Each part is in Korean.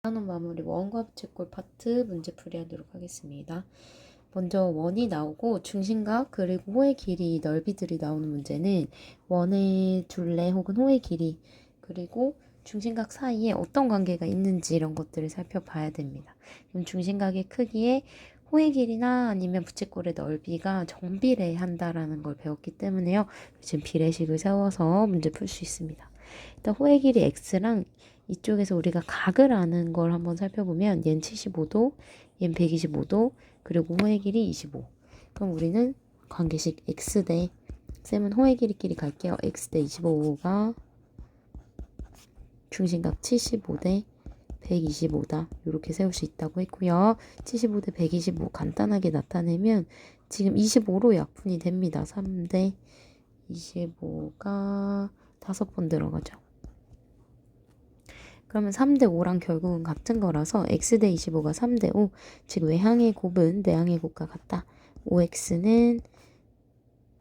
나눈 마무리 원과 부채꼴 파트 문제 풀이하도록 하겠습니다. 먼저 원이 나오고 중심각 그리고 호의 길이 넓이들이 나오는 문제는 원의 둘레 혹은 호의 길이 그리고 중심각 사이에 어떤 관계가 있는지 이런 것들을 살펴봐야 됩니다. 그럼 중심각의 크기에 호의 길이나 아니면 부채꼴의 넓이가 정비례한다라는 걸 배웠기 때문에요. 지금 비례식을 세워서 문제 풀 수 있습니다. 일단 호의 길이 x랑 이쪽에서 우리가 각을 아는 걸 한번 살펴보면 얘는 75도, 얘는 125도, 그리고 호의 길이 25. 그럼 우리는 관계식 x 대 쌤은 호의 길이끼리 갈게요. x 대 25가 중심각 75대 125다. 이렇게 세울 수 있다고 했고요. 75대 125 간단하게 나타내면 지금 25로 약분이 됩니다. 3대 25가 5번 들어가죠. 그러면 3대 5랑 결국은 같은 거라서 x 대 25가 3대 5, 즉 외항의 곱은 내항의 곱과 같다. 5x는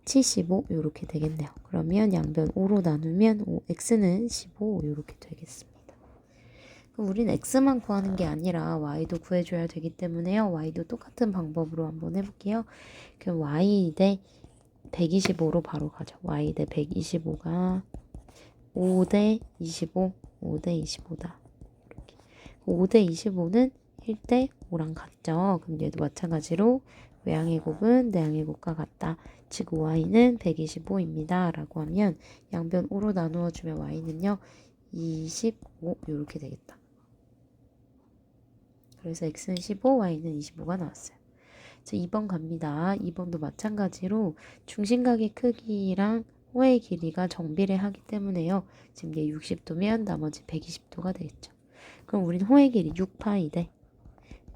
75 이렇게 되겠네요. 그러면 양변 5로 나누면 x는 15 이렇게 되겠습니다. 그럼 우리는 x만 구하는 게 아니라 y도 구해줘야 되기 때문에요. y도 똑같은 방법으로 한번 해볼게요. 그럼 y 대 125로 바로 가죠. y 대 125가 5 대 25, 5 대 25다. 이렇게. 5 대 25는 1 대 5랑 같죠. 그럼 얘도 마찬가지로 외항의 곱은 내항의 곱과 같다. 즉 y는 125입니다. 라고 하면 양변 5로 나누어주면 y는요. 25 이렇게 되겠다. 그래서 x는 15, y는 25가 나왔어요. 자, 2번 갑니다. 2번도 마찬가지로 중심각의 크기랑 호의 길이가 정비례하기 때문에요. 지금 얘 60도면 나머지 120도가 되겠죠. 그럼 우린 호의 길이 6파이 대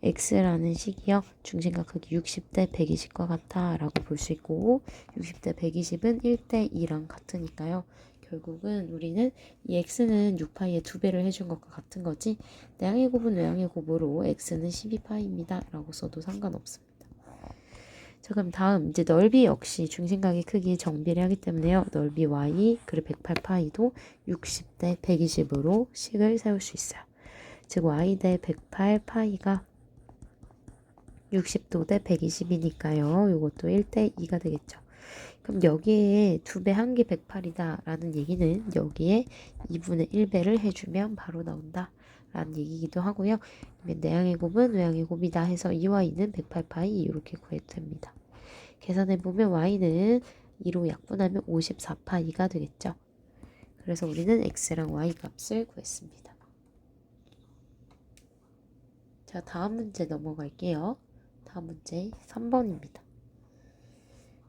x라는 식이요. 중심각 크기 60대 120과 같아 라고 볼 수 있고 60대 120은 1대 2랑 같으니까요. 결국은 우리는 이 x는 6파이의 2배를 해준 것과 같은 거지 내항의 곱은 외항의 곱으로 x는 12파이입니다 라고 써도 상관없습니다. 자, 그럼 다음 이제 넓이 역시 중심각의 크기 정비례하기 때문에요. 넓이 y 그리고 108파이도 60대 120으로 식을 세울 수 있어요. 즉 y 대 108파이가 60도 대 120이니까요. 이것도 1대 2가 되겠죠. 그럼 여기에 2배 한 개 108이다 라는 얘기는 여기에 2분의 1배를 해주면 바로 나온다 라는 얘기기도 하고요. 내항의 곱은 외항의 곱이다 해서 2와 2는 108파이 이렇게 구해도 됩니다. 계산해보면 y는 2로 약분하면 54파이가 되겠죠. 그래서 우리는 x랑 y 값을 구했습니다. 자, 다음 문제 넘어갈게요. 다음 문제 3번입니다.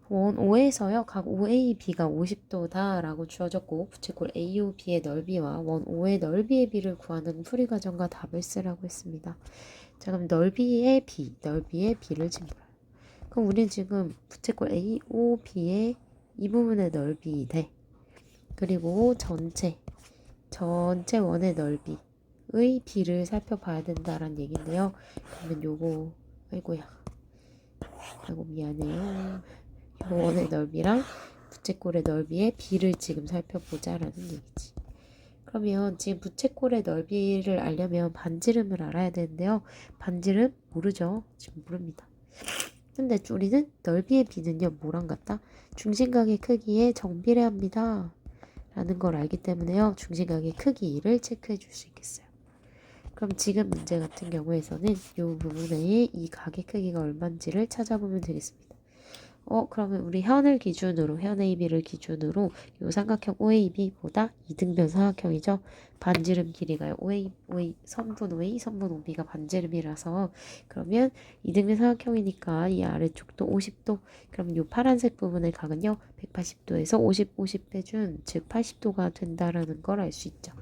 원 O에서요. 각 OA, B가 50도다 라고 주어졌고 부채꼴 AO, B의 넓이와 원 O의 넓이의 B를 구하는 풀이 과정과 답을 쓰라고 했습니다. 자, 그럼 넓이의 B를 진물해요. 그럼 우리는 지금 부채꼴 AO, B의 이 부분의 넓이 대 그리고 전체 원의 넓이의 B를 살펴봐야 된다라는 얘기인데요. 그러면 요거 아이고 미안해요. 요 원의 넓이랑 부채꼴의 넓이의 B를 지금 살펴보자라는 얘기지. 그러면 지금 부채꼴의 넓이를 알려면 반지름을 알아야 되는데요. 반지름 모르죠. 지금 모릅니다. 근데 우리는 넓이의 B는요. 뭐랑 같다? 중심각의 크기에 정비례합니다. 라는 걸 알기 때문에요. 중심각의 크기를 체크해 줄 수 있겠어요. 그럼 지금 문제 같은 경우에서는 이 부분에 이 각의 크기가 얼마인지를 찾아보면 되겠습니다. 그러면 우리 현 AB를 기준으로 이 삼각형 OAB보다 이등변 삼각형이죠. 반지름 길이가요. 선분 OB가 반지름이라서 그러면 이등변 삼각형이니까 이 아래쪽도 50도. 그러면 이 파란색 부분의 각은요. 180도에서 50 빼준 즉 80도가 된다라는 걸 알 수 있죠.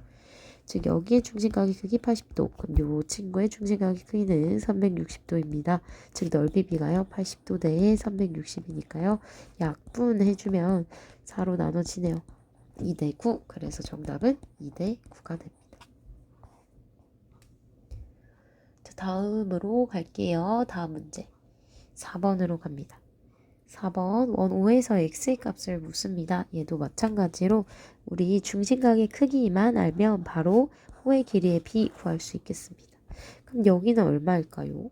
즉 여기에 중심각의 크기 80도, 그럼 요 친구의 중심각의 크기는 360도입니다. 즉 넓이 B가요 80도 대 360이니까요. 약분해주면 4로 나눠지네요. 2대 9, 그래서 정답은 2대 9가 됩니다. 자, 다음으로 갈게요. 다음 문제 4번으로 갑니다. 4번 원 O에서 x의 값을 묻습니다. 얘도 마찬가지로 우리 중심각의 크기만 알면 바로 호의 길이의 b 구할 수 있겠습니다. 그럼 여기는 얼마일까요?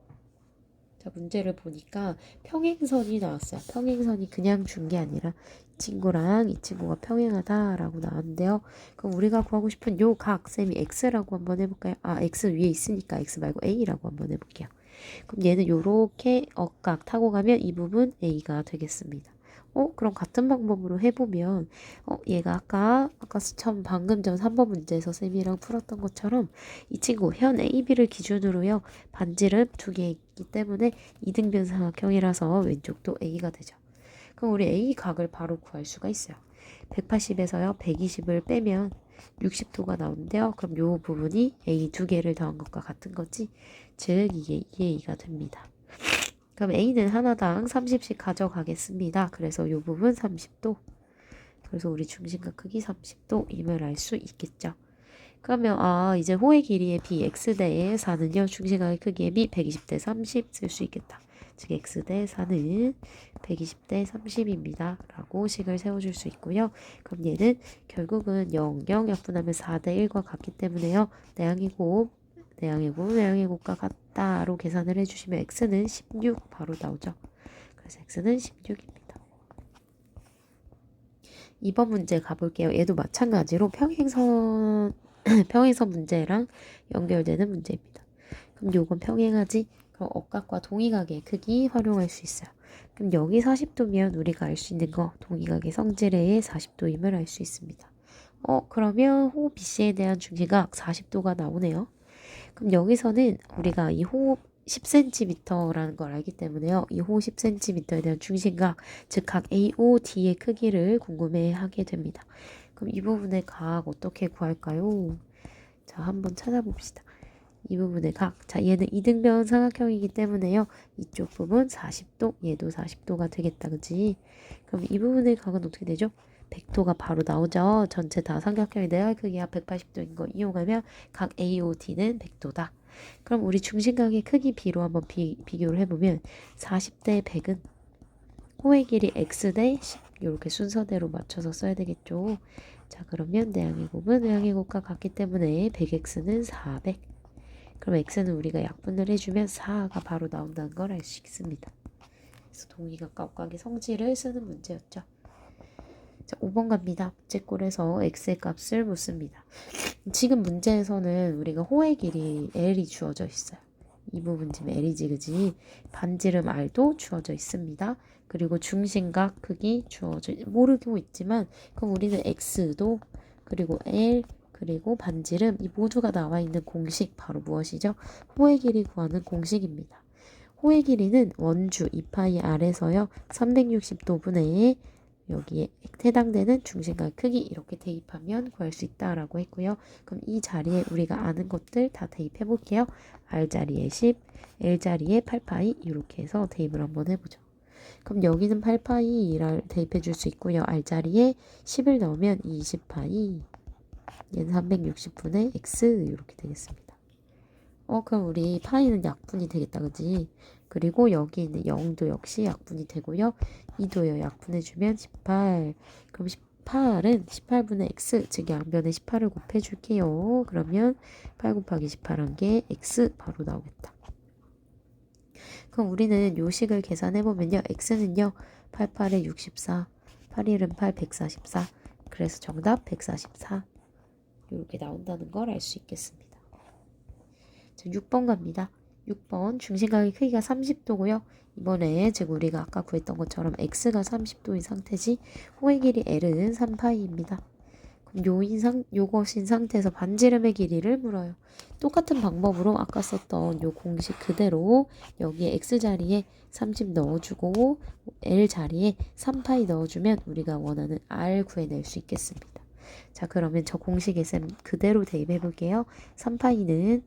자, 문제를 보니까 평행선이 나왔어요. 평행선이 그냥 준 게 아니라 이 친구랑 이 친구가 평행하다라고 나왔는데요. 그럼 우리가 구하고 싶은 요 각, 쌤이 x라고 한번 해볼까요? 아, x 위에 있으니까 x 말고 a라고 한번 해볼게요. 그럼 얘는 요렇게 억각 타고 가면 이 부분 a가 되겠습니다. 그럼 같은 방법으로 해보면, 얘가 아까 처음 방금 전 3번 문제에서 쌤이랑 풀었던 것처럼 이 친구 현 A, B를 기준으로요, 반지름 두 개 있기 때문에 이등변 삼각형이라서 왼쪽도 A가 되죠. 그럼 우리 A 각을 바로 구할 수가 있어요. 180에서요, 120을 빼면 60도가 나오는데요. 그럼 요 부분이 A 두 개를 더한 것과 같은 거지. 즉, 이게 2A가 됩니다. 그럼 A는 하나당 30씩 가져가겠습니다. 그래서 이 부분 30도. 그래서 우리 중심각 크기 30도임을 알 수 있겠죠. 그러면 이제 호의 길이의 b x대의 4는요. 중심각의 크기의 b 120대 30 쓸 수 있겠다. 즉 x대 4는 120대 30입니다. 라고 식을 세워줄 수 있고요. 그럼 얘는 결국은 0, 0 약분하면 4대 1과 같기 때문에요. 내양의 곱과 같다로 계산을 해주시면 x는 16 바로 나오죠. 그래서 x는 16입니다. 2번 문제 가볼게요. 얘도 마찬가지로 평행선 문제랑 연결되는 문제입니다. 그럼 요건 평행하지? 그럼 억각과 동의각의 크기 활용할 수 있어요. 그럼 여기 40도면 우리가 알 수 있는 거 동의각의 성질의 40도임을 알 수 있습니다. 그러면 호 BC에 대한 중심각 40도가 나오네요. 그럼 여기서는 우리가 이 호 10cm라는 걸 알기 때문에요. 이 호 10cm에 대한 중심각, 즉 각 AOD의 크기를 궁금해하게 됩니다. 그럼 이 부분의 각 어떻게 구할까요? 자, 한번 찾아봅시다. 이 부분의 각. 자, 얘는 이등변 삼각형이기 때문에요. 이쪽 부분 40도, 얘도 40도가 되겠다. 그치? 그럼 이 부분의 각은 어떻게 되죠? 100도가 바로 나오죠. 전체 다 삼각형의 내각 크기가 180도인 거 이용하면 각 AOD는 100도다. 그럼 우리 중심각의 크기 B로 한번 비교를 해보면 40대 100은 호의 길이 X 대 10 이렇게 순서대로 맞춰서 써야 되겠죠. 자, 그러면 내양의 곱은 외양의 곱과 같기 때문에 100x는 400. 그럼 x는 우리가 약분을 해주면 4가 바로 나온다는 걸 알 수 있습니다. 그래서 동의각과 억각의 성질을 쓰는 문제였죠. 자, 5번 갑니다. 부채꼴에서 x의 값을 묻습니다. 지금 문제에서는 우리가 호의 길이 L이 주어져 있어요. 이 부분 지금 L이지, 그지? 반지름 R도 주어져 있습니다. 그리고 중심각 크기 주어져 모르고 있지만 그럼 우리는 X도 그리고 L 그리고 반지름 이 모두가 나와 있는 공식 바로 무엇이죠? 호의 길이 구하는 공식입니다. 호의 길이는 원주 2파이 R에서요 360도분의 여기에 해당되는 중심각 크기 이렇게 대입하면 구할 수 있다라고 했고요. 그럼 이 자리에 우리가 아는 것들 다 대입해 볼게요. R 자리에 10, L 자리에 8파이 이렇게 해서 대입을 한번 해보죠. 그럼 여기는 8파이를 대입해 줄 수 있고요. R 자리에 10을 넣으면 20파이, 얘는 360분의 x 이렇게 되겠습니다. 그럼 우리 파이는 약분이 되겠다, 그지? 그리고 여기 있는 0도 역시 약분이 되고요. 2도요, 약분해주면 18. 그럼 18은 18분의 x, 즉 양변에 18을 곱해줄게요. 그러면 8 곱하기 18한 게 x 바로 나오겠다. 그럼 우리는 요식을 계산해보면요. x는요, 88에 64, 8일은 8, 144. 그래서 정답 144. 이렇게 나온다는 걸 알 수 있겠습니다. 자, 6번 갑니다. 6번 중심각의 크기가 30도고요. 이번에 즉 우리가 아까 구했던 것처럼 x가 30도인 상태지 호의 길이 L은 3파이입니다. 그럼 요것인 상태에서 반지름의 길이를 물어요. 똑같은 방법으로 아까 썼던 요 공식 그대로 여기에 x 자리에 30 넣어주고 L 자리에 3파이 넣어주면 우리가 원하는 R 구해낼 수 있겠습니다. 자, 그러면 저 공식에 쌤 그대로 대입해 볼게요. 3파이는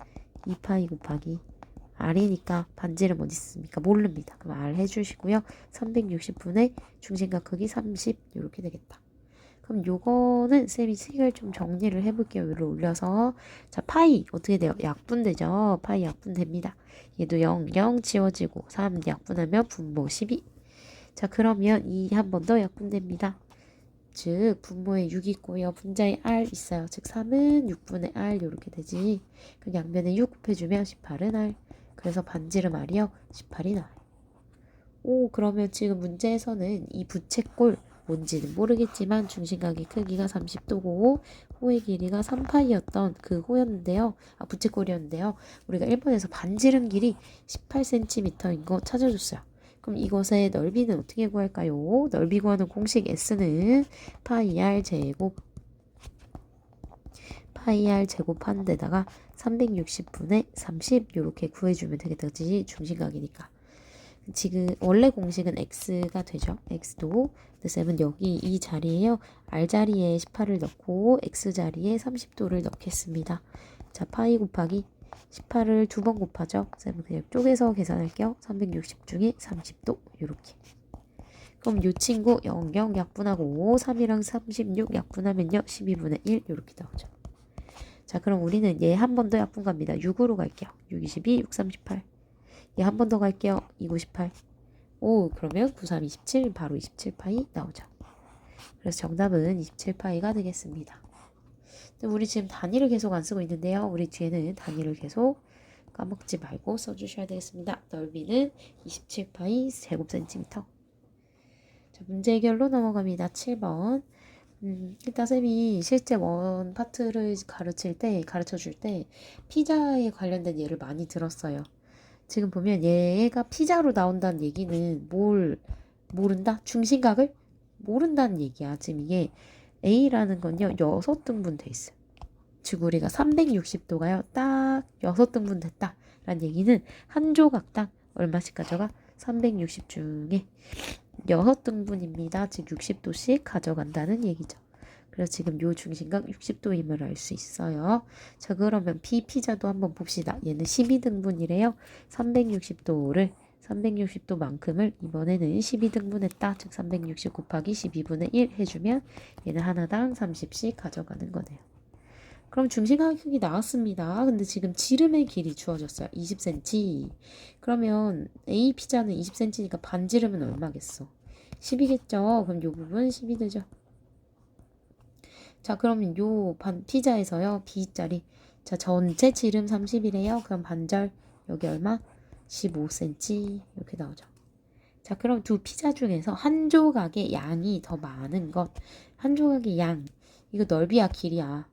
2파이 곱하기 R이니까 반지름 어디 있습니까? 모릅니다. 그럼 R 해주시고요. 360분의 중심각 크기 30 이렇게 되겠다. 그럼 요거는 쌤이 식을 좀 정리를 해볼게요. 위로 올려서 자, 파이 어떻게 돼요? 약분되죠? 파이 약분됩니다. 얘도 0, 0 지워지고 3 약분하면 분모 12. 자, 그러면 2 한 번 더 약분됩니다. 즉 분모에 6 있고요. 분자에 R 있어요. 즉 3은 6분의 R 이렇게 되지. 그럼 양변에 6 곱해주면 18은 R. 그래서 반지름 R이요. 18이 나와요. 오, 그러면 지금 문제에서는 이 부채꼴 뭔지는 모르겠지만 중심각의 크기가 30도고 호의 길이가 3파이였던 그 호였는데요. 부채꼴이었는데요. 우리가 1번에서 반지름 길이 18cm인 거 찾아줬어요. 그럼 이것의 넓이는 어떻게 구할까요? 넓이 구하는 공식 S는 파이 R 제곱한 데다가 360분의 30 이렇게 구해주면 되겠다. 그치? 중심각이니까. 지금 원래 공식은 x가 되죠. x도 쌤은 여기 이 자리에요. r 자리에 18을 넣고 x 자리에 30도를 넣겠습니다. 자, 파이 곱하기 18을 두 번 곱하죠. 쌤은 그냥 쪼개서 계산할게요. 360 중에 30도 이렇게. 그럼 요 친구 0, 0 약분하고 3이랑 36 약분하면요. 12분의 1 이렇게 나오죠. 자, 그럼 우리는 얘 한 번 더 약분 갑니다. 6으로 갈게요. 6, 22, 6, 38. 얘 한 번 더 갈게요. 2, 9, 18. 오, 그러면 9, 3, 27 바로 27파이 나오죠. 그래서 정답은 27파이가 되겠습니다. 우리 지금 단위를 계속 안 쓰고 있는데요. 우리 뒤에는 단위를 계속 까먹지 말고 써주셔야 되겠습니다. 넓이는 27파이 제곱센티미터. 자, 문제 해결로 넘어갑니다. 7번. 일단 쌤이 실제 원 파트를 가르쳐 줄 때 피자에 관련된 예를 많이 들었어요. 지금 보면 얘가 피자로 나온다는 얘기는 뭘 모른다? 중심각을 모른다는 얘기야. 지금 이게 A라는 건요. 6등분 돼 있어요. 즉 우리가 360도가요. 딱 6등분 됐다. 라는 얘기는 한 조각당 얼마씩 가져가? 360 중에 6등분입니다. 즉 60도씩 가져간다는 얘기죠. 그래서 지금 요 중심각 60도임을 알 수 있어요. 자, 그러면 피자도 한번 봅시다. 얘는 12등분이래요. 360도만큼을 이번에는 12등분했다. 즉 360 곱하기 12분의 1 해주면 얘는 하나당 30씩 가져가는 거네요. 그럼 중심각 크기 나왔습니다. 근데 지금 지름의 길이 주어졌어요. 20cm. 그러면 A 피자는 20cm니까 반지름은 얼마겠어? 10이겠죠. 그럼 요 부분 10이 되죠. 자, 그러면 요 피자에서요. B자리. 자, 전체 지름 30이래요. 그럼 반절 여기 얼마? 15cm 이렇게 나오죠. 자, 그럼 두 피자 중에서 한 조각의 양이 더 많은 것. 한 조각의 양. 이거 넓이야, 길이야.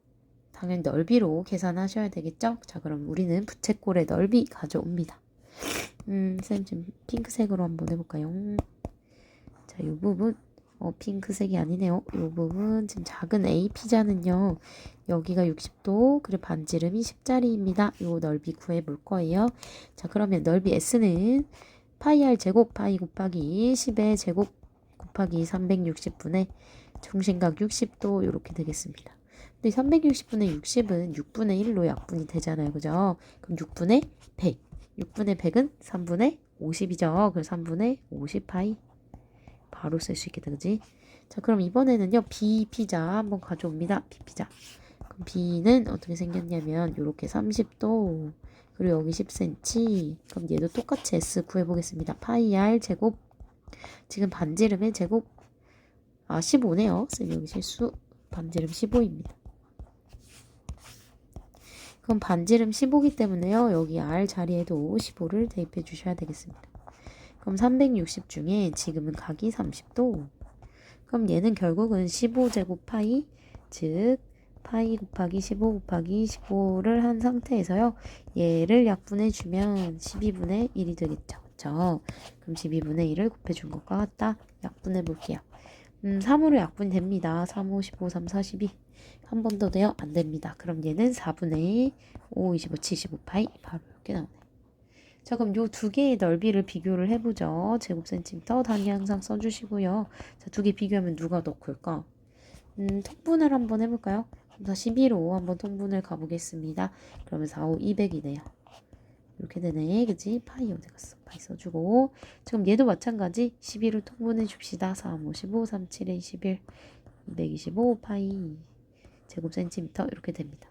당연히 넓이로 계산하셔야 되겠죠? 자, 그럼 우리는 부채꼴의 넓이 가져옵니다. 쌤 지금 핑크색으로 한번 해볼까요? 자, 이 부분. 핑크색이 아니네요. 이 부분 지금 작은 A 피자는요. 여기가 60도 그리고 반지름이 10짜리입니다. 요 넓이 구해볼 거예요. 자, 그러면 넓이 S는 파이 R 제곱 파이 곱하기 10의 제곱 곱하기 360분의 중심각 60도 이렇게 되겠습니다. 근데 360분의 60은 6분의 1로 약분이 되잖아요. 그죠? 그럼 6분의 100. 6분의 100은 3분의 50이죠. 그래서 3분의 50파이. 바로 쓸 수 있게 되지. 자, 그럼 이번에는요. B 피자 한번 가져옵니다. B 피자. 그럼 B는 어떻게 생겼냐면 이렇게 30도 그리고 여기 10cm. 그럼 얘도 똑같이 S 구해보겠습니다. 파이 R 제곱. 지금 반지름의 제곱 15네요. 쌤 여기 실수. 반지름 15입니다. 그럼 반지름 15기 때문에요. 여기 R 자리에도 15를 대입해 주셔야 되겠습니다. 그럼 360 중에 지금은 각이 30도. 그럼 얘는 결국은 15제곱 파이, 즉 파이 곱하기 15 곱하기 15를 한 상태에서요. 얘를 약분해주면 12분의 1이 되겠죠. 그쵸? 그럼 12분의 1을 곱해준 것과 같다. 약분해볼게요. 3으로 약분이 됩니다. 3, 5, 15, 3, 4, 12. 한 번 더 돼요? 안 됩니다. 그럼 얘는 4분의 5, 25, 75파이 바로 이렇게 나오네요. 자, 그럼 요 두 개의 넓이를 비교를 해보죠. 제곱센티미터 단위 항상 써주시고요. 자, 두 개 비교하면 누가 더 클까? 통분을 한번 해볼까요? 그럼 12로 한번 통분을 가보겠습니다. 그러면 4, 5, 200이네요. 이렇게 되네. 그치? 파이 어디 갔어? 파이 써주고. 지금 얘도 마찬가지. 12로 통분해 줍시다. 4, 5, 15, 3, 7에 21, 225 파이 제곱센티미터 이렇게 됩니다.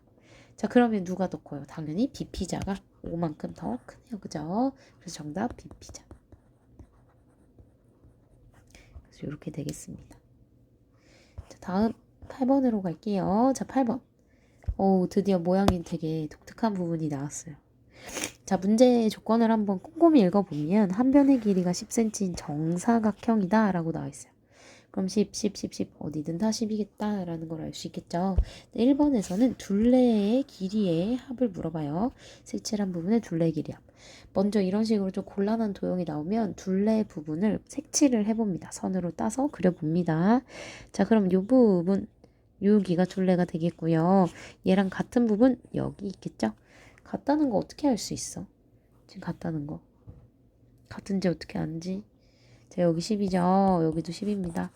자, 그러면 누가 더 커요? 당연히 B피자가 5만큼 더 크네요. 그죠? 그래서 정답 B피자. 그래서 이렇게 되겠습니다. 자, 다음 8번으로 갈게요. 자, 8번. 오, 드디어 모양이 되게 독특한 부분이 나왔어요. 자, 문제의 조건을 한번 꼼꼼히 읽어보면 한 변의 길이가 10cm인 정사각형이다 라고 나와 있어요. 그럼 10, 10, 10, 10 어디든 다 10이겠다 라는 걸 알 수 있겠죠. 1번에서는 둘레의 길이의 합을 물어봐요. 색칠한 부분의 둘레 길이 합. 먼저 이런 식으로 좀 곤란한 도형이 나오면 둘레 부분을 색칠을 해봅니다. 선으로 따서 그려봅니다. 자, 그럼 이 부분 여기가 둘레가 되겠고요. 얘랑 같은 부분 여기 있겠죠. 같다는 거 어떻게 알 수 있어? 지금 같다는 거. 같은지 어떻게 아는지. 자, 여기 10이죠. 여기도 10입니다.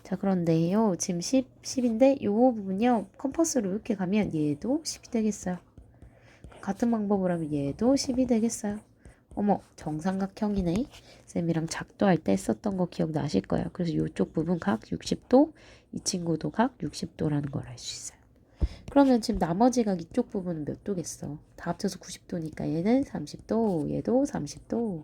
자, 그런데요. 지금 10인데 요 부분요. 컴퍼스로 이렇게 가면 얘도 10이 되겠어요. 같은 방법으로 하면 얘도 10이 되겠어요. 어머, 정삼각형이네. 쌤이랑 작도할 때 썼던 거 기억나실 거예요. 그래서 이쪽 부분 각 60도, 이 친구도 각 60도라는 걸 알 수 있어요. 그러면 지금 나머지 각 이쪽 부분은 몇 도겠어? 다 합쳐서 90도니까 얘는 30도, 얘도 30도.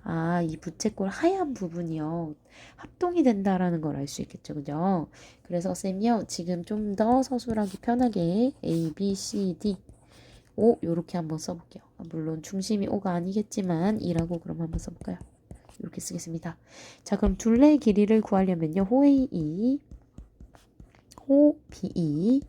아, 이 부채꼴 하얀 부분이요. 합동이 된다라는 걸 알 수 있겠죠. 그죠? 그래서 쌤이요. 지금 좀 더 서술하기 편하게 A, B, C, D, O 요렇게 한번 써볼게요. 물론 중심이 O가 아니겠지만 E라고 그럼 한번 써볼까요? 이렇게 쓰겠습니다. 자, 그럼 둘레의 길이를 구하려면요. 호의 E, 호 BE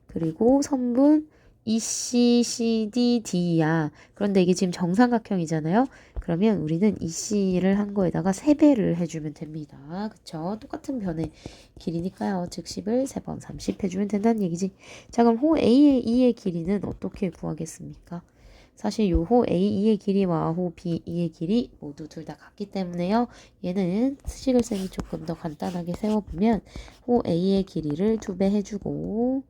그리고 선분 EC, CD, D야. 그런데 이게 지금 정삼각형이잖아요. 그러면 우리는 EC를 한 거에다가 3배를 해주면 됩니다. 그쵸? 똑같은 변의 길이니까요. 즉 10을 3번 30 해주면 된다는 얘기지. 자, 그럼 호 A의 E의 길이는 어떻게 구하겠습니까? 사실 요 호 A2의 길이와 호 B2의 길이 모두 둘 다 같기 때문에요. 얘는 식을 쌤이 조금 더 간단하게 세워보면 호 A의 길이를 2배 해주고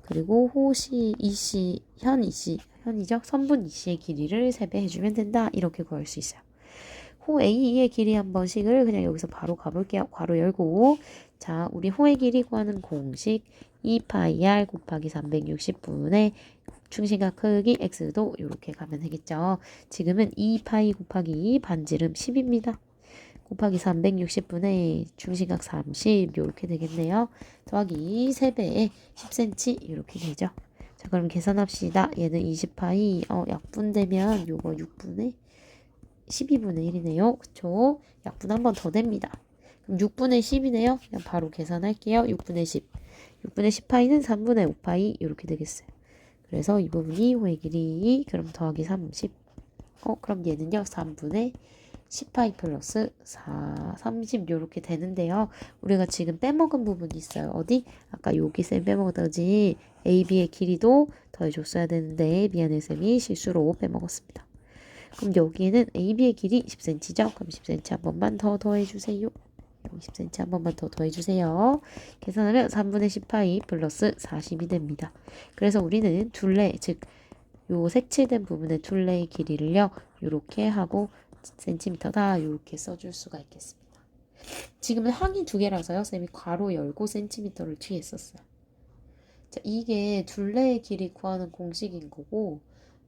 그리고 호시, 이시, 현이시, 현이죠? 선분 이시의 길이를 3배 해주면 된다. 이렇게 구할 수 있어요. 호 A2의 길이 한 번씩을 그냥 여기서 바로 가볼게요. 괄호 열고 자, 우리 호의 길이 구하는 공식 2파이 r 곱하기 360분의 중심각 크기 x도 이렇게 가면 되겠죠. 지금은 2파이 곱하기 반지름 10입니다. 곱하기 360분의 중심각 30 이렇게 되겠네요. 더하기 3배에 10cm 이렇게 되죠. 자, 그럼 계산합시다. 얘는 20파이 약분되면 요거 6분의 12분의 1이네요. 그쵸? 약분 한 번 더 됩니다. 그럼 6분의 10이네요. 그냥 바로 계산할게요. 6분의 10. 6분의 10파이는 3분의 5파이 이렇게 되겠어요. 그래서 이 부분이 호의 길이 그럼 더하기 30. 그럼 얘는요. 3분의 10파이 플러스 4, 30 요렇게 되는데요. 우리가 지금 빼먹은 부분이 있어요. 어디? 아까 여기 쌤 빼먹었다지 AB의 길이도 더해줬어야 되는데 미안해 쌤이 실수로 빼먹었습니다. 그럼 여기에는 AB의 길이 10cm죠? 그럼 10cm 한 번만 더 더해주세요. 여기 10cm 한 번만 더 더해주세요. 계산하면 3분의 10파이 플러스 40이 됩니다. 그래서 우리는 둘레, 즉 요 색칠된 부분의 둘레의 길이를요. 이렇게 하고 센티미터다 이렇게 써줄 수가 있겠습니다. 지금은 항이 2개라서요. 쌤이 괄호 열고 센티미터를 뒤에 썼어요. 자, 이게 둘레의 길이 구하는 공식인 거고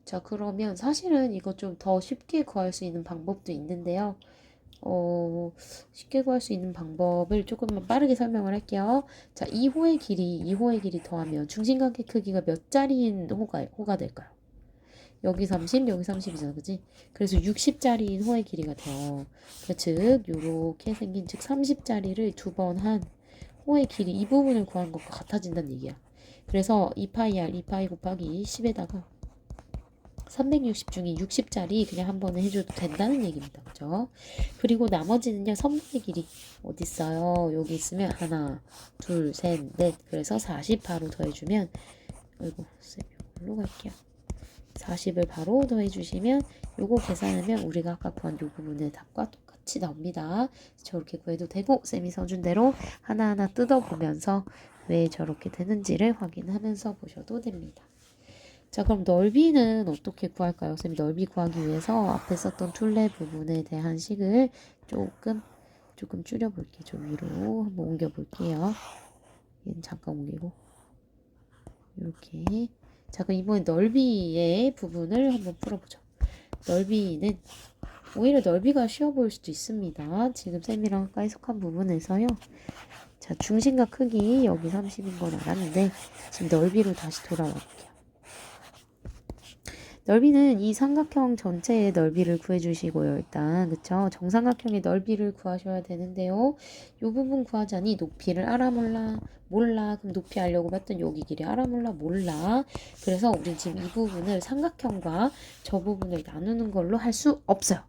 자, 그러면 사실은 이거 좀 더 쉽게 구할 수 있는 방법도 있는데요. 쉽게 구할 수 있는 방법을 조금만 빠르게 설명을 할게요. 자, 이 호의 길이 더하면 중심각의 크기가 몇 자리인 호가 될까요? 여기 30, 여기 30이잖아, 그지? 그래서 60짜리인 호의 길이가 돼요. 즉, 요렇게 생긴, 즉 30짜리를 2번 한 호의 길이 이 부분을 구하는 것과 같아진다는 얘기야. 그래서 2파이 r, 2파이 곱하기 10에다가 360 중에 60짜리 그냥 한 번에 해줘도 된다는 얘기입니다. 그죠? 그리고 나머지는요, 선분의 길이 어딨어요? 여기 있으면 하나, 둘, 셋, 넷. 그래서 40 바로 더해주면, 아이고, 쌤, 이걸로 갈게요. 40을 바로 더해주시면 요거 계산하면 우리가 아까 구한 요 부분의 답과 똑같이 나옵니다. 저렇게 구해도 되고 쌤이 써준 대로 하나하나 뜯어보면서 왜 저렇게 되는지를 확인하면서 보셔도 됩니다. 자, 그럼 넓이는 어떻게 구할까요? 쌤이 넓이 구하기 위해서 앞에 썼던 둘레 부분에 대한 식을 조금 줄여볼게요. 저 위로 한번 옮겨볼게요. 얘는 잠깐 옮기고 이렇게 자, 그럼 이번에 넓이의 부분을 한번 풀어보죠. 넓이는 오히려 넓이가 쉬워 보일 수도 있습니다. 지금 쌤이랑 아까 해석한 부분에서요. 자, 중심각 크기 여기 30인 건 알았는데 지금 넓이로 다시 돌아와 볼게요. 넓이는 이 삼각형 전체의 넓이를 구해주시고요. 일단 그쵸? 정삼각형의 넓이를 구하셔야 되는데요. 이 부분 구하자니 높이를 알아 몰라? 몰라. 그럼 높이 알려고 봤더니 여기 길이 알아 몰라? 몰라. 그래서 우린 지금 이 부분을 삼각형과 저 부분을 나누는 걸로 할 수 없어요.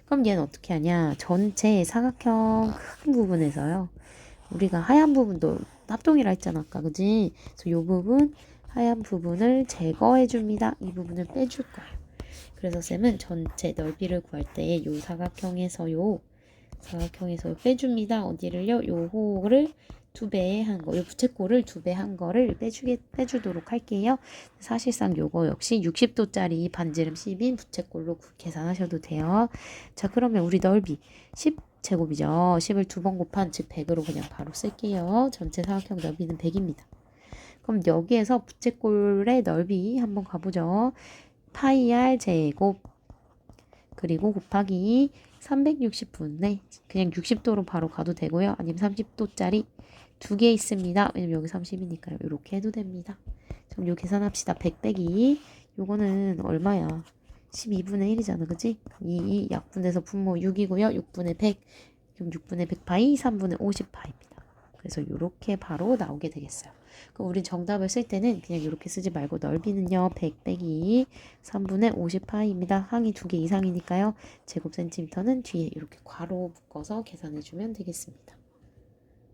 그럼 얘는 어떻게 하냐? 전체 사각형 큰 부분에서요. 우리가 하얀 부분도 합동이라 했잖아 아까 그지? 그래서 이 부분 하얀 부분을 제거해 줍니다. 이 부분을 빼줄 거예요. 그래서 쌤은 전체 넓이를 구할 때 요 사각형에서 빼줍니다. 어디를요? 요 호를 2배 한 거, 요 부채꼴을 2배 한 거를 빼주도록 할게요. 사실상 요거 역시 60도짜리 반지름 10인 부채꼴로 계산하셔도 돼요. 자, 그러면 우리 넓이 10제곱이죠. 10을 2번 곱한 즉 100으로 그냥 바로 쓸게요. 전체 사각형 넓이는 100입니다. 그럼 여기에서 부채꼴의 넓이 한번 가보죠. 파이 r 제곱 그리고 곱하기 360분의 그냥 60도로 바로 가도 되고요. 아니면 30도짜리 2개 있습니다. 왜냐면 여기 30이니까요. 이렇게 해도 됩니다. 그럼 요 계산합시다. 100 빼기 요거는 얼마야? 12분의 1이잖아. 그치? 이 약분돼서 분모 6이고요. 6분의 100 그럼 6분의 100파이 3분의 50파입니다. 그래서 이렇게 바로 나오게 되겠어요. 그럼 우리 정답을 쓸 때는 그냥 이렇게 쓰지 말고 넓이는요. 100 빼기 3분의 50파이입니다. 항이 2개 이상이니까요. 제곱 센티미터는 뒤에 이렇게 괄호 묶어서 계산해주면 되겠습니다.